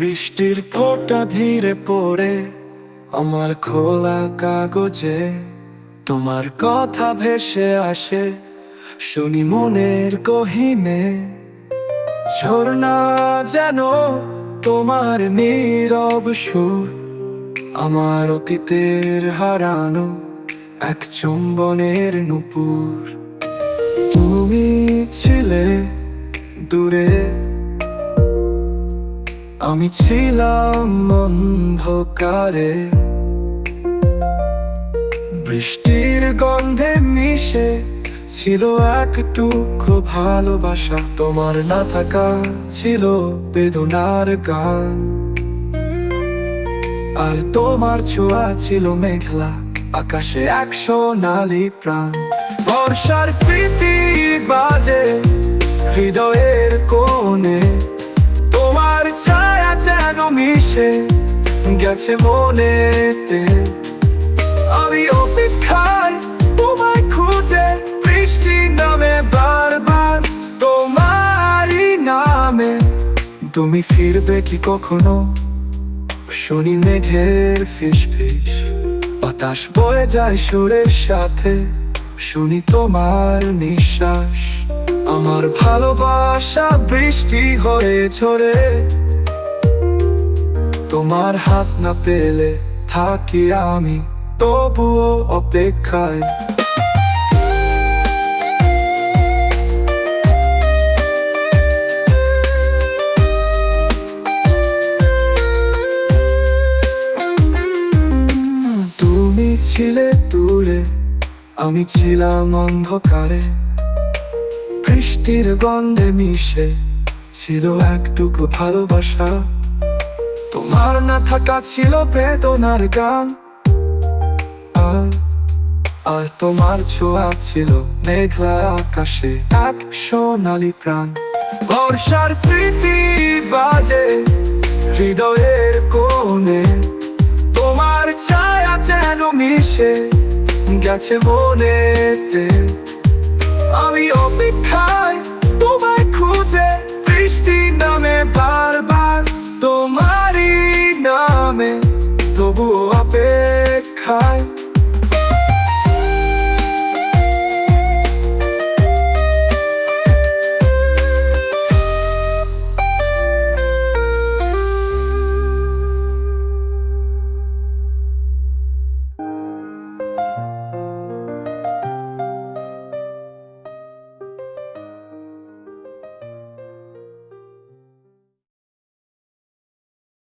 বৃষ্টির ফোঁটা ধীরে পড়ে আমার খোলা কাগজে, তোমার কথা ভেসে আসে শুনি মনের গহীনে। ঝর্ণা যেন তোমার নীরব সুর, আমার অতীতের হারানো এক চুম্বনের নূপুর। তুমি ছিলে দূরে, আমি ছিলাম অন্ধকারে। বৃষ্টির গন্ধে মিশে ছিল একটুকরো ভালোবাসা, তোমার না থাকা ছিল বেদনার গান। আর তোমার ছোঁয়া ছিল মেঘলা আকাশে এক সোনালি প্রাণ। বর্ষার স্মৃতি বাজে হৃদয়ের কোণে, তোমার ছায়া যেন মিশে গেছে মনেতে। আমি অপেক্ষায় তোমায় খুঁজে, বৃষ্টি নামে বারবার তোমারই নামে। তুমি ফিরবে কি কখনো, শুনি মেঘের ফিসফিস। বাতাস বয়ে যায় সুরের সাথে, শুনি তোমার নিঃশ্বাস। আমার ভালোবাসা বৃষ্টি হয়ে ঝরে, তোমার হাত না পেলে থাকি আমি তবুও অপেক্ষায়। তুমি ছিলে দূরে, আমি ছিলাম অন্ধকারে। বৃষ্টির গন্ধে মিশে ছিল একটুকু ভালোবাসা, তোমার না থাকা ছিল বেদনার গান। আর তোমার ছোঁয়া ছিল মেঘলা আকাশে এক সোনালি প্রাণ। বর্ষার স্মৃতি বাজে হৃদয়ের কোণে, তোমার ছায়া যেন মিশে গেছে মনেতে। আমি অপেক্ষায় তোমায় খুঁজে, বৃষ্টি নামে বারবার তোমারই নামে, তবুও অপেক্ষায়।